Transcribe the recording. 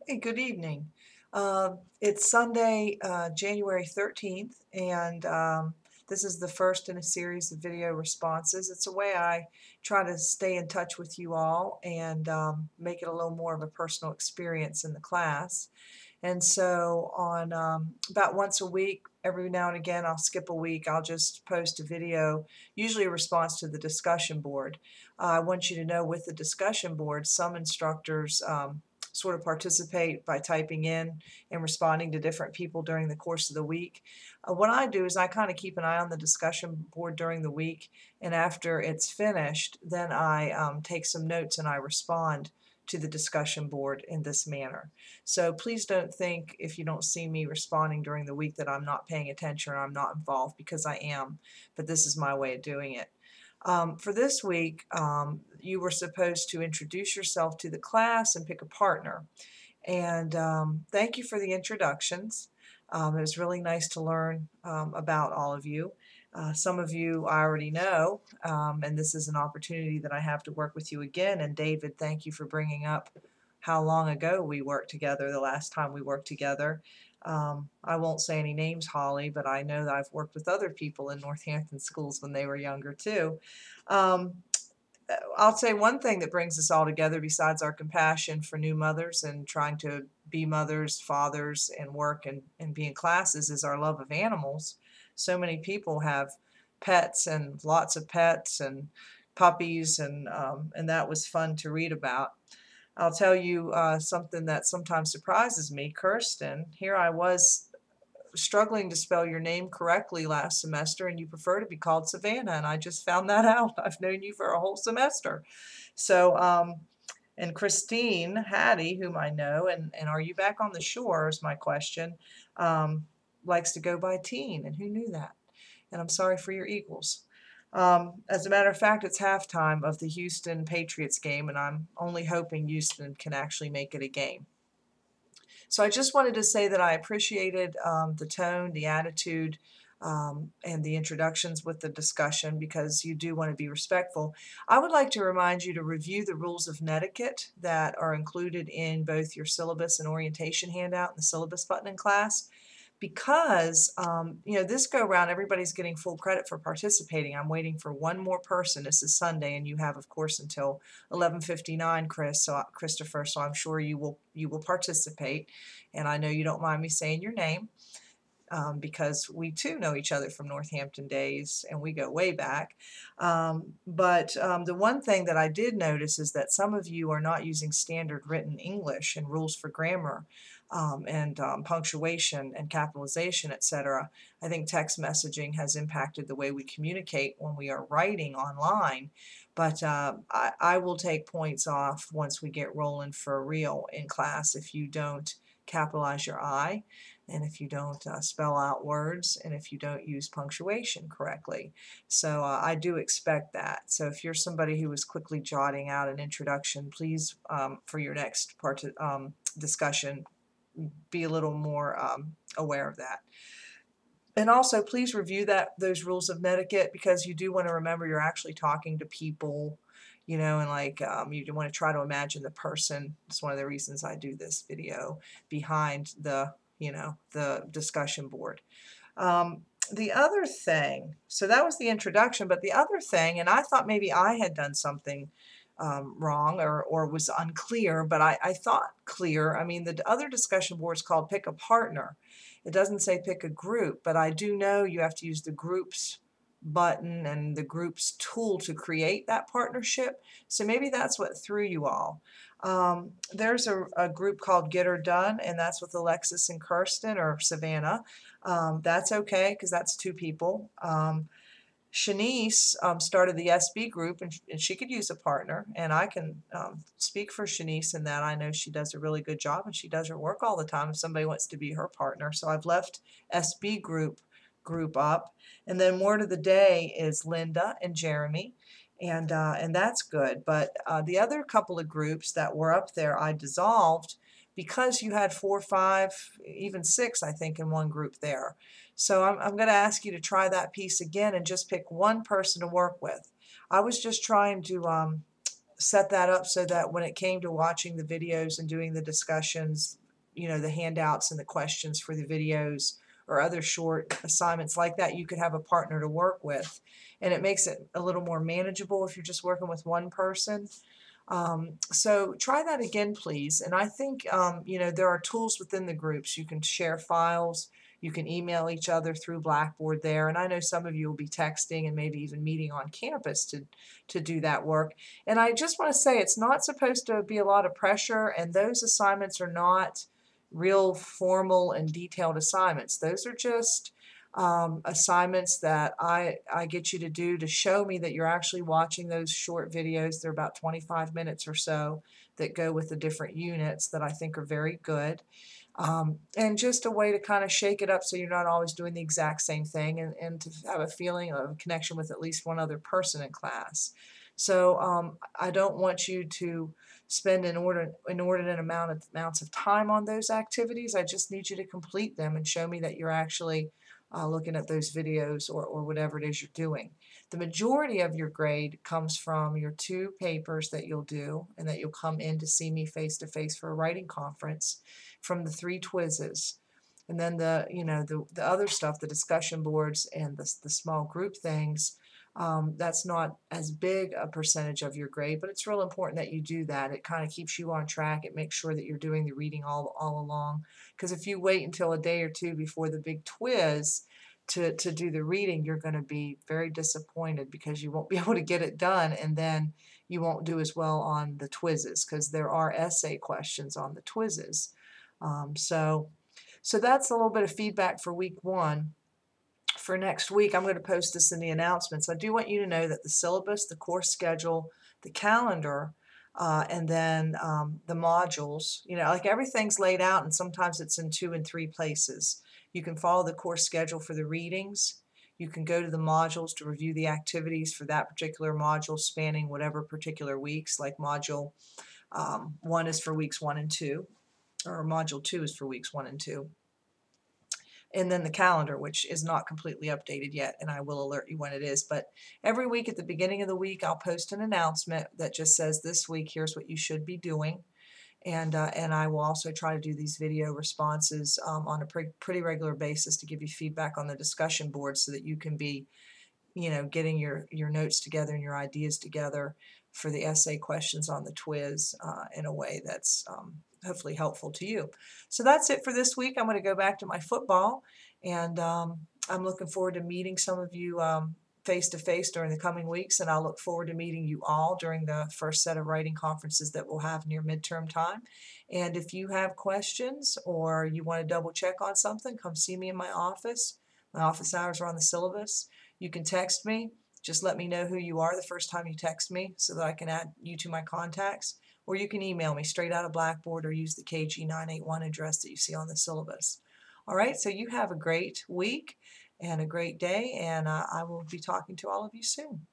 Hey, good evening. It's Sunday, January 13th, and this is the first in a series of video responses. It's a way I try to stay in touch with you all and make it a little more of a personal experience in the class. And so on about once a week, every now and again, I'll skip a week, I'll just post a video, usually a response to the discussion board. I want you to know with the discussion board, some instructors sort of participate by typing in and responding to different people during the course of the week. What I do is I kind of keep an eye on the discussion board during the week, and after it's finished, then I take some notes and I respond to the discussion board in this manner. So please don't think if you don't see me responding during the week that I'm not paying attention or I'm not involved, because I am, but this is my way of doing it. For this week, you were supposed to introduce yourself to the class and pick a partner. And thank you for the introductions. It was really nice to learn about all of you. Some of you I already know, and this is an opportunity that I have to work with you again. And David, thank you for bringing up how long ago we worked together, the last time we worked together. I won't say any names, Holly, but I know that I've worked with other people in Northampton schools when they were younger too. Um, I'll say one thing that brings us all together besides our compassion for new mothers and trying to be mothers, fathers, and work and be in classes is our love of animals. So many people have pets and lots of pets and puppies, and that was fun to read about. I'll tell you something that sometimes surprises me. Kirsten, here I was struggling to spell your name correctly last semester, and you prefer to be called Savannah, and I just found that out. I've known you for a whole semester. So, and Christine Hattie, whom I know, and are you back on the shore is my question, likes to go by Teen, and who knew that? And I'm sorry for your Eagles. As a matter of fact, it's halftime of the Houston Patriots game, and I'm only hoping Houston can actually make it a game. So I just wanted to say that I appreciated the tone, the attitude, and the introductions with the discussion, because you do want to be respectful. I would like to remind you to review the rules of netiquette that are included in both your syllabus and orientation handout and the syllabus button in class, because this go round everybody's getting full credit for participating. I'm waiting for one more person. This is Sunday, and you have, of course, until 11:59, Christopher. So I'm sure you will participate, and I know you don't mind me saying your name. Because we too know each other from Northampton days and we go way back. But the one thing that I did notice is that some of you are not using standard written English and rules for grammar and punctuation and capitalization, etc. I think text messaging has impacted the way we communicate when we are writing online. But I will take points off once we get rolling for real in class if you don't capitalize your I, and if you don't spell out words, and if you don't use punctuation correctly. So I do expect that. So if you're somebody who is quickly jotting out an introduction, please, for your next discussion, be a little more aware of that. And also, please review those rules of netiquette, because you do want to remember you're actually talking to people, and like you want to try to imagine the person. It's one of the reasons I do this video behind the discussion board. The other thing, so that was the introduction, but the other thing, and I thought maybe I had done something wrong or was unclear, but I thought clear. I mean, the other discussion board is called Pick a Partner. It doesn't say pick a group, but I do know you have to use the groups button and the groups tool to create that partnership. So maybe that's what threw you all. There's a group called Get Her Done, and that's with Alexis and Kirsten or Savannah. That's okay, because that's two people. Shanice started the SB group, and she could use a partner, and I can speak for Shanice in that I know she does a really good job, and she does her work all the time if somebody wants to be her partner. So I've left SB group up, and then Word of the Day is Linda and Jeremy, and that's good. But the other couple of groups that were up there, I dissolved because you had 4, 5, even 6, I think, in one group there. So I'm going to ask you to try that piece again and just pick one person to work with. I was just trying to set that up so that when it came to watching the videos and doing the discussions, the handouts and the questions for the videos or other short assignments like that, you could have a partner to work with. And it makes it a little more manageable if you're just working with one person. So try that again, please. And I think, there are tools within the groups. You can share files. You can email each other through Blackboard there. And I know some of you will be texting and maybe even meeting on campus to do that work. And I just want to say it's not supposed to be a lot of pressure, and those assignments are not real formal and detailed assignments. Those are just assignments that I get you to do to show me that you're actually watching those short videos. They're about 25 minutes or so that go with the different units that I think are very good. And just a way to kind of shake it up so you're not always doing the exact same thing, and to have a feeling of connection with at least one other person in class. So I don't want you to spend inordinate amounts of time on those activities. I just need you to complete them and show me that you're actually looking at those videos or whatever it is you're doing. The majority of your grade comes from your 2 papers that you'll do and that you'll come in to see me face to face for a writing conference, from the 3 quizzes. And then the other stuff, the discussion boards and the small group things, that's not as big a percentage of your grade, but it's real important that you do that. It kind of keeps you on track. It makes sure that you're doing the reading all along. Because if you wait until a day or two before the big quiz to do the reading, you're going to be very disappointed because you won't be able to get it done, and then you won't do as well on the quizzes because there are essay questions on the quizzes. So that's a little bit of feedback for week 1. For next week, I'm going to post this in the announcements. I do want you to know that the syllabus, the course schedule, the calendar, and then the modules, like everything's laid out, and sometimes it's in 2 and 3 places. You can follow the course schedule for the readings. You can go to the modules to review the activities for that particular module spanning whatever particular weeks, like module 1 is for weeks 1 and 2, or module 2 is for weeks 1 and 2. And then the calendar, which is not completely updated yet, and I will alert you when it is. But every week at the beginning of the week, I'll post an announcement that just says, this week, here's what you should be doing. And I will also try to do these video responses on a pretty regular basis to give you feedback on the discussion board so that you can be, getting your notes together and your ideas together for the essay questions on the TWIS in a way that's hopefully helpful to you. So that's it for this week. I'm going to go back to my football, and I'm looking forward to meeting some of you face to face during the coming weeks, and I'll look forward to meeting you all during the first set of writing conferences that we'll have near midterm time. And if you have questions or you want to double check on something, come see me in my office. My office hours are on the syllabus. You can text me. Just let me know who you are the first time you text me so that I can add you to my contacts. Or you can email me straight out of Blackboard or use the KG981 address that you see on the syllabus. All right, so you have a great week and a great day, and I will be talking to all of you soon.